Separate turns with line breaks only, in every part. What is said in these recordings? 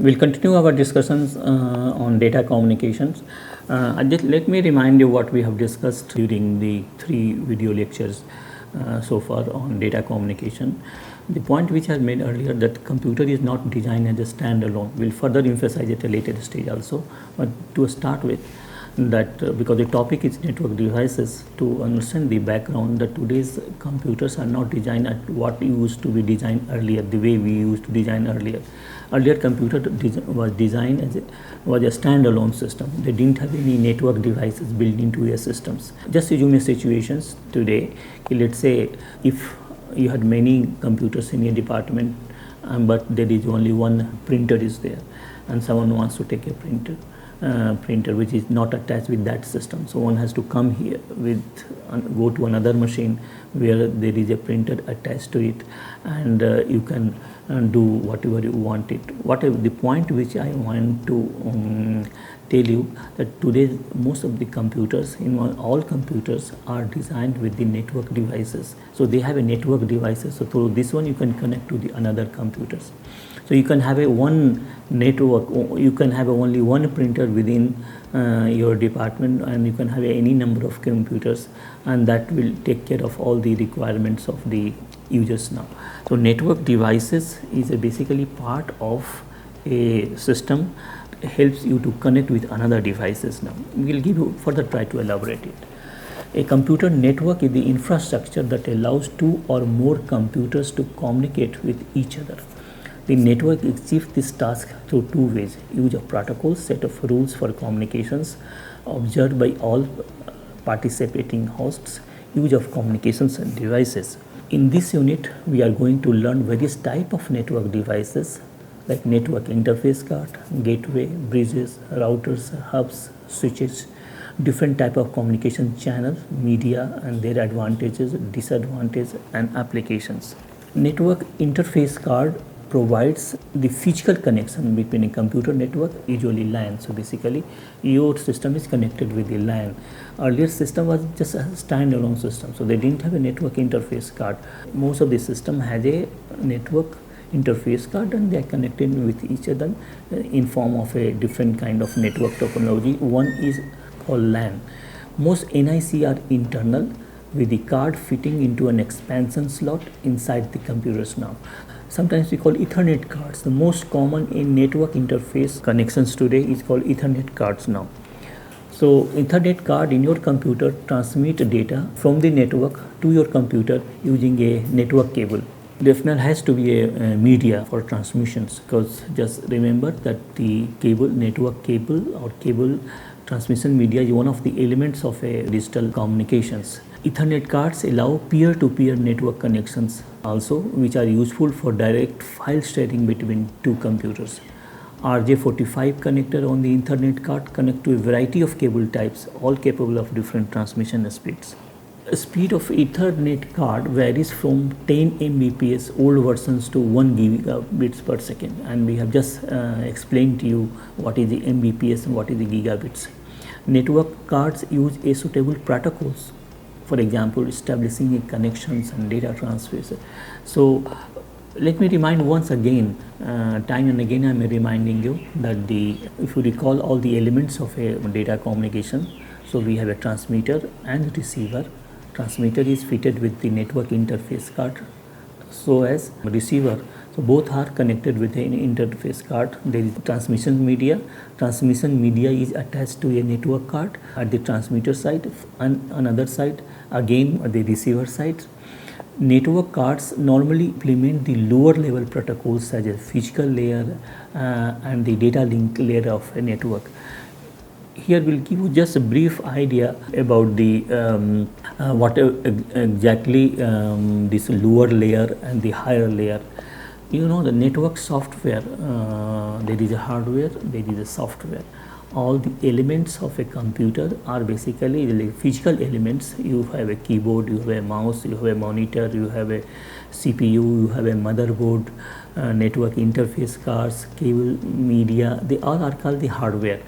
We'll continue our discussions on data communications. Let me remind you what we have discussed during the 3 video lectures so far on data communication. The point which I made earlier, that computer is not designed as a standalone. We'll further emphasize it at a later stage also. But to start with, that because the topic is network devices, to understand the background, that today's computers are not designed at what used to be designed earlier, the way we used to design earlier. Earlier computer was designed as was a standalone system. They didn't have any network devices built into your systems. Just assume a situations today, let's say if you had many computers in your department, but there is only one printer is there, and someone wants to take a printer which is not attached with that system. So one has to come here go to another machine where there is a printer attached to it, and you can do whatever you want it. Whatever the point which I want to tell you, that today most of the computers, all computers are designed with the network devices. So they have a network devices. So through this one you can connect to the another computers. So you can have a one network, you can have only one printer within your department, and you can have any number of computers, and that will take care of all the requirements of the users now. So network devices is basically part of a system, helps you to connect with another devices now. We will give you further try to elaborate it. A computer network is the infrastructure that allows 2 or more computers to communicate with each other. The network achieves this task through 2 ways: use of protocols, set of rules for communications observed by all participating hosts, use of communications and devices. In this unit, we are going to learn various types of network devices like network interface card, gateway, bridges, routers, hubs, switches, different type of communication channels, media and their advantages, disadvantages and applications. Network interface card provides the physical connection between a computer network, usually LAN. So basically your system is connected with the LAN. Earlier system was just a standalone system, so they didn't have a network interface card. Most of the system has a network interface card, and they are connected with each other in form of a different kind of network topology. One is called LAN. Most NIC are internal, with the card fitting into an expansion slot inside the computers now. Sometimes we call Ethernet cards. The most common in network interface connections today is called Ethernet cards now. So Ethernet card in your computer transmit data from the network to your computer using a network cable. Definitely has to be a media for transmissions, because just remember that the cable, network cable or cable transmission media is one of the elements of a digital communications. Ethernet cards allow peer-to-peer network connections also, which are useful for direct file sharing between 2 computers. RJ45 connector on the Ethernet card connect to a variety of cable types, all capable of different transmission speeds. Speed of Ethernet card varies from 10 Mbps old versions to 1 gigabits per second, and we have just explained to you what is the Mbps and what is the gigabits. Network cards use suitable protocols, for example establishing connections and data transfers. So let me remind once again, time and again I am reminding you that if you recall all the elements of a data communication, so we have a transmitter and receiver. Transmitter is fitted with the network interface card, so as receiver. So both are connected with an interface card. There is transmission media. Transmission media is attached to a network card at the transmitter side, and another side again at the receiver side. Network cards normally implement the lower level protocols such as physical layer and the data link layer of a network. Here we'll give you just a brief idea about the what exactly this lower layer and the higher layer. You know, the network software, there is a hardware, there is a software. All the elements of a computer are basically like physical elements. You have a keyboard, you have a mouse, you have a monitor, you have a CPU, you have a motherboard, network interface cards, cable, media. They all are called the hardware,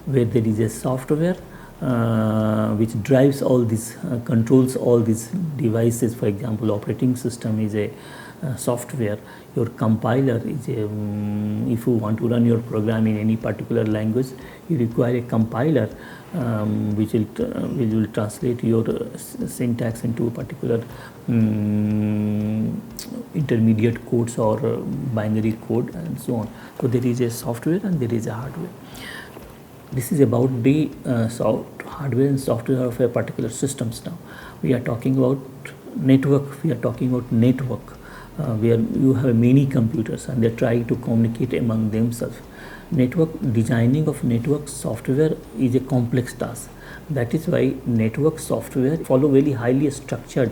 where there is a software which drives all these, controls all these devices. For example, operating system is a software. Your compiler is a, if you want to run your program in any particular language, you require a compiler which will translate your syntax into a particular intermediate codes or binary code and so on. So there is a software and there is a hardware. This is about the hardware and software of a particular systems. Now we are talking about network. We are talking about network where you have many computers and they are trying to communicate among themselves. Network designing of network software is a complex task. That is why network software follow very highly structured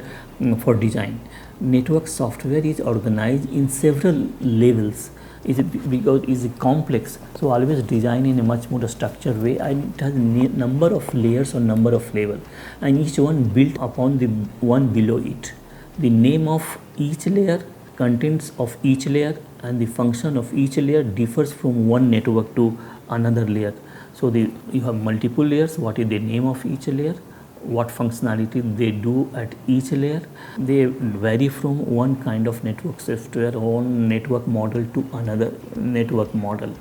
for design. Network software is organized in several levels. Because it is complex, so always design in a much more structured way, and it has number of layers or number of level, and each one built upon the one below it. The name of each layer, contents of each layer, and the function of each layer differs from one network to another layer. So you have multiple layers. What is the name of each layer? What functionality they do at each layer? They vary from one kind of network software or one network model to another network model.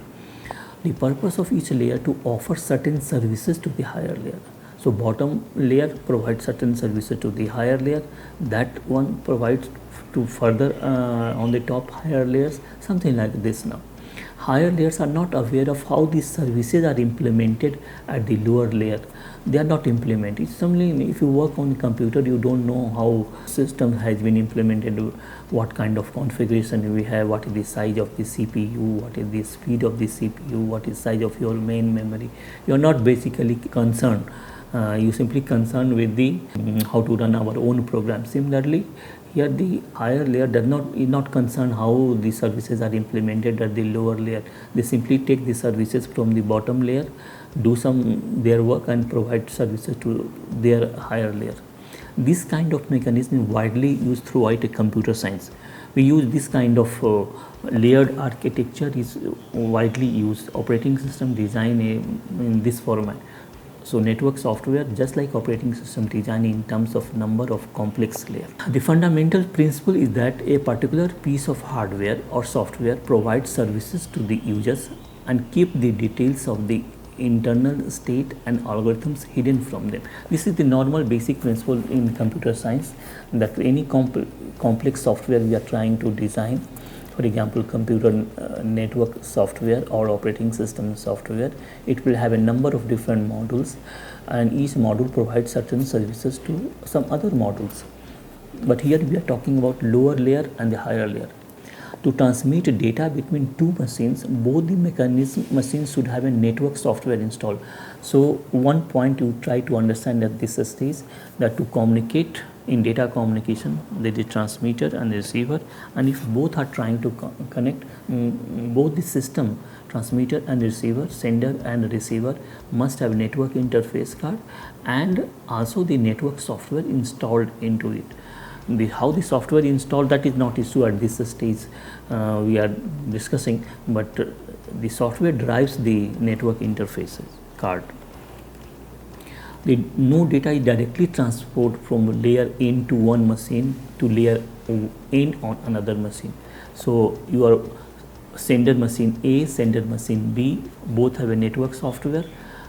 The purpose of each layer to offer certain services to the higher layer. So bottom layer provides certain services to the higher layer. That one provides to further on the top higher layers, something like this. Now higher layers are not aware of how these services are implemented at the lower layer. They are not implemented. Similarly, if you work on a computer, you don't know how system has been implemented, what kind of configuration we have, what is the size of the CPU, what is the speed of the CPU, what is size of your main memory. You are not basically concerned. You simply concerned with the how to run our own program. Similarly, here the higher layer is not concerned how the services are implemented at the lower layer. They simply take the services from the bottom layer, do their work and provide services to their higher layer. This kind of mechanism is widely used throughout computer science. We use this kind of layered architecture is widely used. Operating system design in this format. So network software, just like operating system design in terms of number of complex layers. The fundamental principle is that a particular piece of hardware or software provides services to the users and keep the details of the internal state and algorithms hidden from them. This is the normal basic principle in computer science, that any complex software we are trying to design, for example computer network software or operating system software, it will have a number of different modules and each module provides certain services to some other modules. But here we are talking about lower layer and the higher layer. To transmit data between two machines, both the machines should have a network software installed. So one point you try to understand at this stage, that to communicate in data communication, there is a transmitter and the receiver, and if both are trying to connect, both the system, transmitter and receiver, sender and receiver, must have network interface card and also the network software installed into it. How the software installed, that is not issue at this stage we are discussing, but the software drives the network interfaces card. No data is directly transported from layer N to one machine to layer N on another machine. So your sender machine A, sender machine B, both have a network software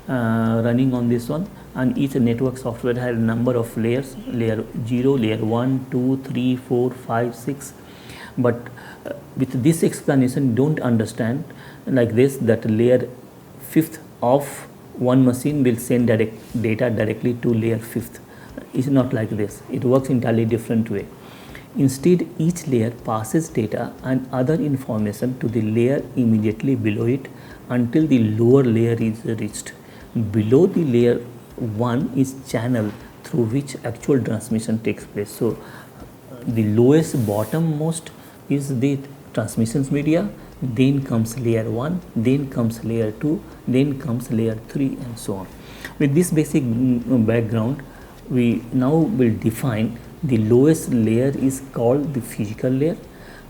running on this one, and each network software has a number of layers, layer 0, layer 1, 2, 3, 4, 5, 6. But with this explanation, don't understand like this, that layer 5th of one machine will send data directly to layer 5th. It's not like this. It works entirely different way. Instead, each layer passes data and other information to the layer immediately below it until the lower layer is reached. Below the layer 1 is channel through which actual transmission takes place. So the lowest bottommost is the transmissions media, then comes layer 1, then comes layer 2, then comes layer 3 and so on. With this basic background, we now will define the lowest layer is called the physical layer,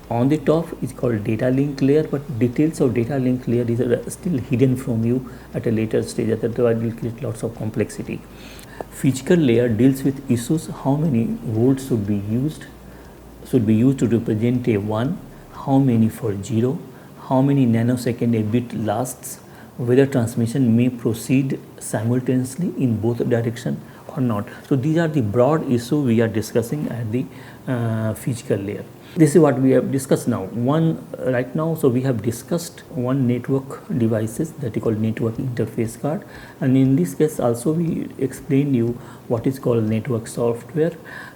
On the top is called data link layer, but details of data link layer is still hidden from you at a later stage. Otherwise, it will create lots of complexity. Physical layer deals with issues: how many volts should be used to represent a 1, how many for 0, how many nanosecond a bit lasts, whether transmission may proceed simultaneously in both direction or not. So these are the broad issues we are discussing at the physical layer. This is what we have discussed now. Right now, so we have discussed one network devices that is called network interface card, and in this case also we explained you what is called network software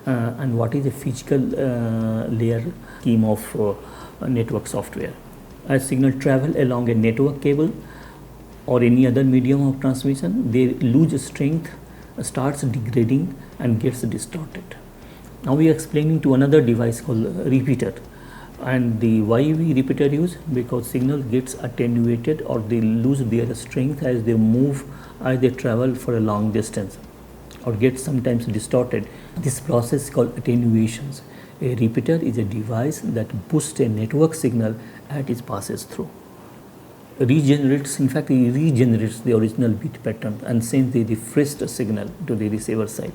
and what is a physical layer scheme of network software. As signal travel along a network cable or any other medium of transmission, they lose strength, starts degrading and gets distorted. Now we are explaining to another device called repeater, and the why we repeater use, because signal gets attenuated or they lose their strength as they move, as they travel for a long distance, or get sometimes distorted. This process is called attenuations. A repeater is a device that boosts a network signal as it passes through. Regenerates the original bit pattern and sends the refreshed signal to the receiver side.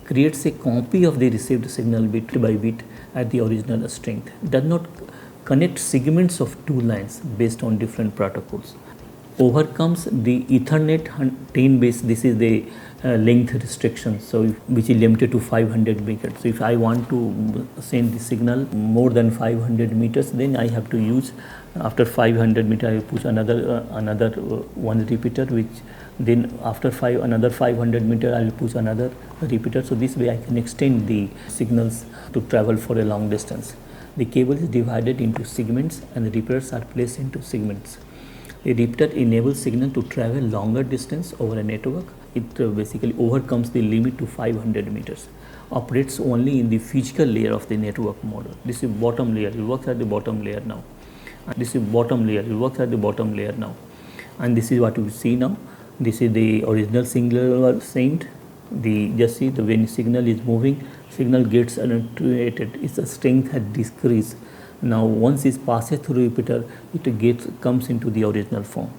Creates a copy of the received signal bit by bit at the original strength. Does not connect segments of two lines based on different protocols. Overcomes the Ethernet 10 base. This is the length restriction, so which is limited to 500 meters. So if I want to send the signal more than 500 meters, then I have to use, after 500 meters I push another one repeater, which then after another 500 meters I will push another repeater. So this way I can extend the signals to travel for a long distance. The cable is divided into segments and the repeaters are placed into segments. A repeater enables signal to travel longer distance over a network. It basically overcomes the limit to 500 meters. Operates only in the physical layer of the network model. This is bottom layer. It works at the bottom layer now. This is bottom layer. It works at the bottom layer now. And this is what you see now. This is the original signal sent. Just see the when signal is moving, signal gets attenuated. Its strength has decreased. Now once it passes through repeater, it comes into the original form.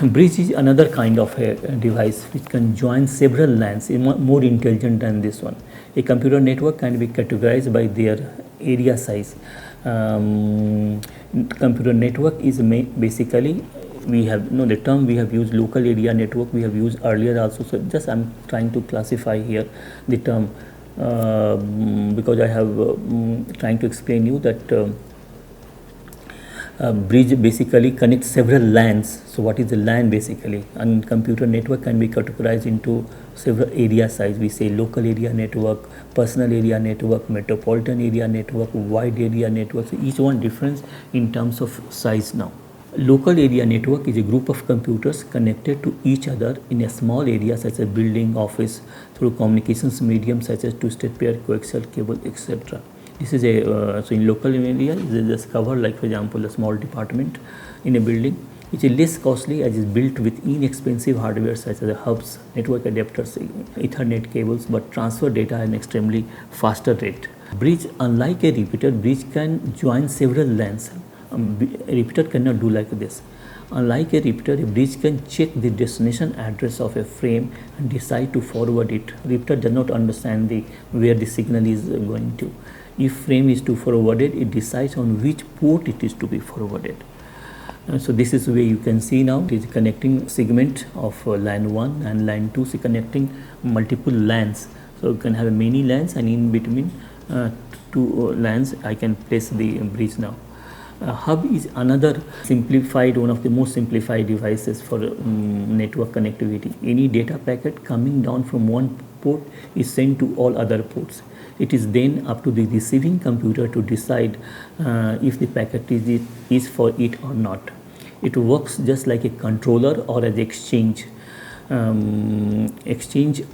Bridge is another kind of a device which can join several LANs, more intelligent than this one. A computer network can be categorized by their area size. Computer network is basically, we have the term we have used, local area network, we have used earlier also. So just I'm trying to classify here the term because I have trying to explain you that bridge basically connects several LANs. So what is the LAN basically? And computer network can be categorized into several area size. We say local area network, personal area network, metropolitan area network, wide area network. So each one different in terms of size now. Local area network is a group of computers connected to each other in a small area such as building, office, through communications medium such as two-state pair, coaxial cable, etc. This is a so in local area is just covered, like for example a small department in a building, which is less costly as is built with inexpensive hardware such as hubs, network adapters, Ethernet cables, but transfer data at an extremely faster rate. Bridge, unlike a repeater, bridge can join several LANs. A repeater cannot do like this. Unlike a repeater, a bridge can check the destination address of a frame and decide to forward it. Repeater does not understand where the signal is going to. If frame is to forward it, it decides on which port it is to be forwarded. So this is where you can see now it is connecting segment of LAN 1 and LAN 2, so connecting multiple LANs. So you can have many LANs, and in between two LANs I can place the bridge now. Hub is another simplified, one of the most simplified devices for network connectivity. Any data packet coming down from one port is sent to all other ports. It is then up to the receiving computer to decide if the packet is for it or not. It works just like a controller or an exchange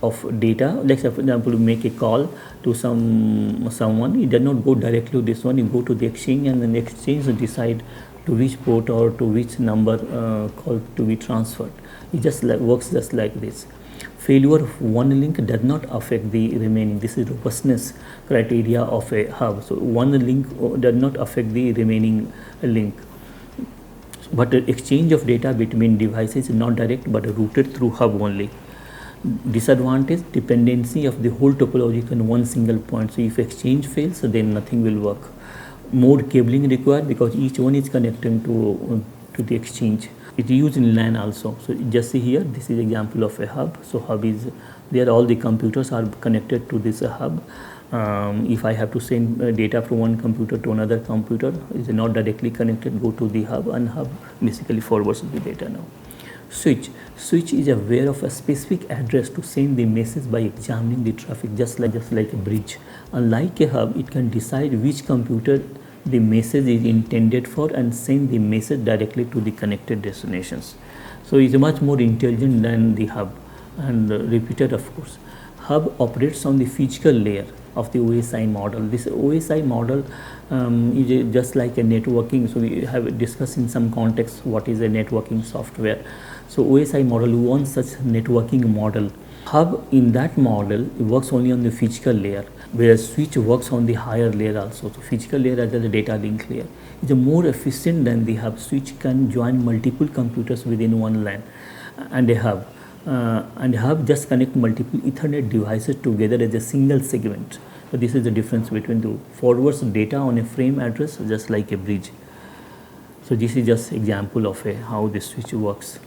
of data. Like for example, you make a call to someone, it does not go directly to this one, you go to the exchange, and then the exchange decide to which port or to which number call to be transferred. It just works just like this. Failure of one link does not affect the remaining. This is robustness criteria of a hub. So one link does not affect the remaining link. But the exchange of data between devices is not direct but routed through hub only. Disadvantage, dependency of the whole topology on one single point. So if exchange fails, then nothing will work. More cabling required because each one is connecting to the exchange. It is used in LAN also. So just see here, this is example of a hub. So hub is there, all the computers are connected to this hub. If I have to send data from one computer to another computer, is not directly connected, go to the hub, and hub basically forwards the data now. Switch is aware of a specific address to send the message by examining the traffic, just like a bridge. Unlike a hub, it can decide which computer the message is intended for and send the message directly to the connected destinations. So it's much more intelligent than the hub. And repeated, of course. Hub operates on the physical layer of the OSI model. This OSI model is just like a networking. So we have discussed in some context what is a networking software. So OSI model wants such networking model. Hub in that model works only on the physical layer, whereas switch works on the higher layer also. So physical layer as a data link layer is more efficient than the hub. Switch can join multiple computers within one LAN, and a hub. And hub just connect multiple Ethernet devices together as a single segment. So this is the difference between the forwards data on a frame address just like a bridge. So this is just example of how the switch works.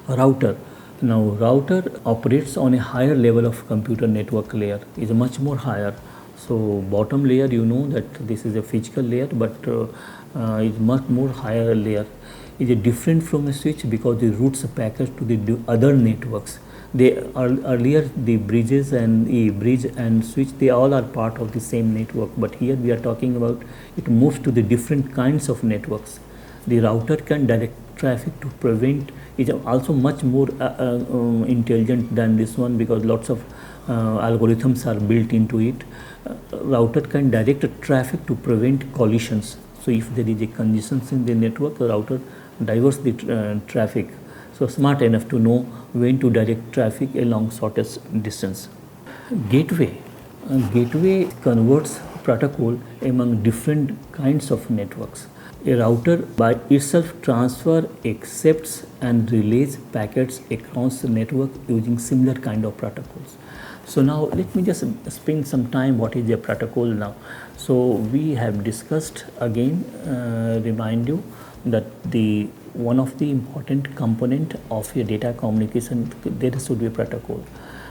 Router. Now router operates on a higher level of computer network layer, is much more higher. So bottom layer, you know that this is a physical layer, but is much more higher layer. Is different from a switch because it routes a packet to the other networks. They are earlier the bridges and the bridge and switch, they all are part of the same network, but here we are talking about it moves to the different kinds of networks. The router can direct traffic to prevent, is also much more intelligent than this one because lots of algorithms are built into it. Router can direct traffic to prevent collisions. So if there is a congestion in the network, the router diverts the traffic. So smart enough to know when to direct traffic along shortest distance. Gateway. Gateway converts protocol among different kinds of networks. A router by itself transfer, accepts and relays packets across the network using similar kind of protocols. So now let me just spend some time what is a protocol now. So we have discussed again, remind you that one of the important component of your data communication, there should be a protocol.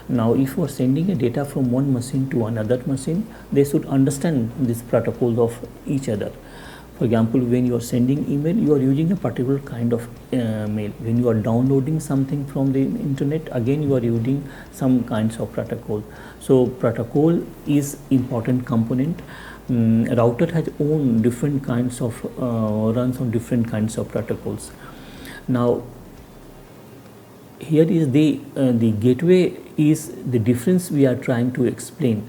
Now if you are sending a data from one machine to another machine, they should understand this protocol of each other. For example, when you are sending email, you are using a particular kind of mail. When you are downloading something from the internet, again you are using some kinds of protocol. So protocol is important component. Router has own different kinds of runs on different kinds of protocols. Now here is the gateway is the difference we are trying to explain.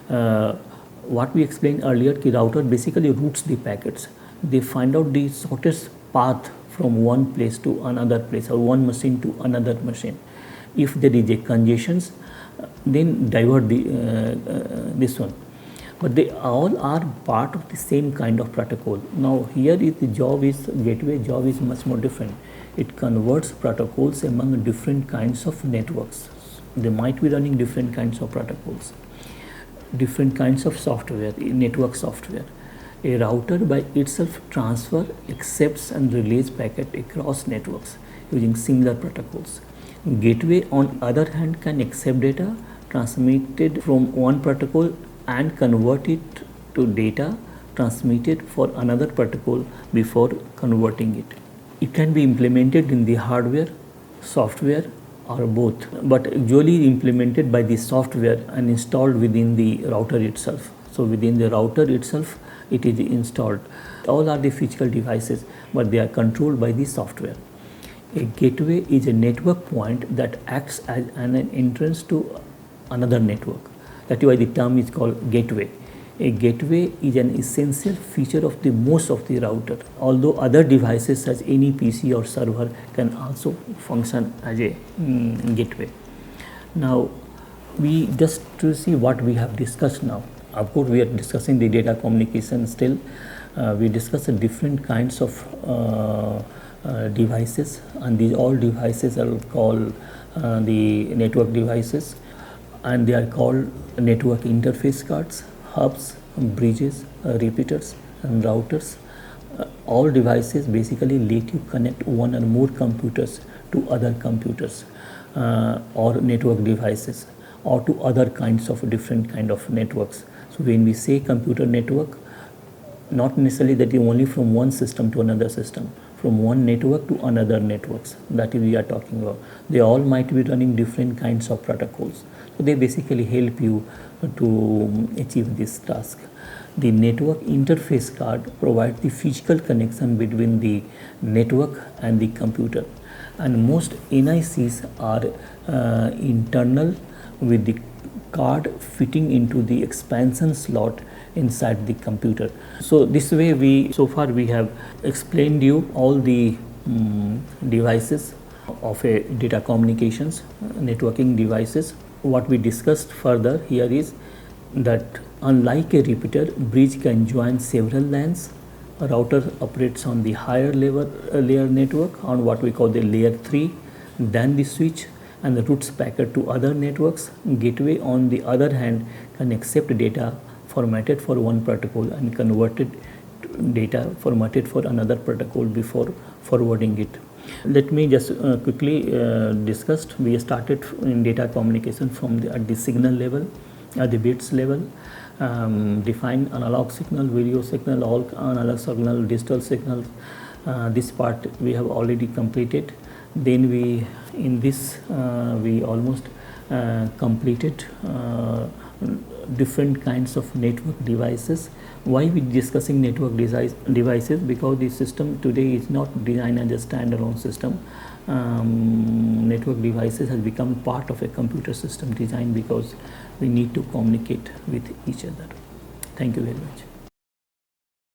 What we explained earlier, the router basically routes the packets. They find out the shortest path from one place to another place or one machine to another machine. If there is a congestion, then divert this one. But they all are part of the same kind of protocol. Now here is the job is gateway job is much more different. It converts protocols among different kinds of networks. They might be running different kinds of protocols, different kinds of software, network software. A router by itself transfer, accepts and relays packet across networks using similar protocols. Gateway on other hand can accept data transmitted from one protocol and convert it to data transmitted for another protocol before converting it. It can be implemented in the hardware, software or both, but usually implemented by the software and installed within the router itself. So within the router itself it is installed. All are the physical devices, but they are controlled by the software. A gateway is a network point that acts as an entrance to another network. That is why the term is called gateway. A gateway is an essential feature of the most of the router, although other devices such any PC or server can also function as a gateway. Now, we just to see what we have discussed now. Of course, we are discussing the data communication still. We discussed different kinds of devices, and these all devices are called the network devices, and they are called network interface cards, hubs, bridges, repeaters, and routers. All devices basically let you connect one or more computers to other computers or network devices, or to other kinds of different kind of networks. So when we say computer network, not necessarily that you only from one system to another system, from one network to another networks, that we are talking about. They all might be running different kinds of protocols, so they basically help you to achieve this task. The network interface card provides the physical connection between the network and the computer, and most NICs are internal, with the card fitting into the expansion slot inside the computer. So this way so far we have explained you all the devices of a data communications, networking devices. What we discussed further here is that unlike a repeater, bridge can join several LANs. A router operates on the higher layer network, on what we call the layer 3, than the switch, and the routes packet to other networks. Gateway, on the other hand, can accept data formatted for one protocol and converted data formatted for another protocol before forwarding it. Let me just quickly discuss. We started in data communication from at the signal level, at the bits level. Define analog signal, video signal, all analog signal, digital signals. This part we have already completed. Then we almost completed different kinds of network devices. Why we discussing network devices? Because the system today is not designed as a standalone system. Network devices has become part of a computer system design, because we need to communicate with each other. Thank you very much.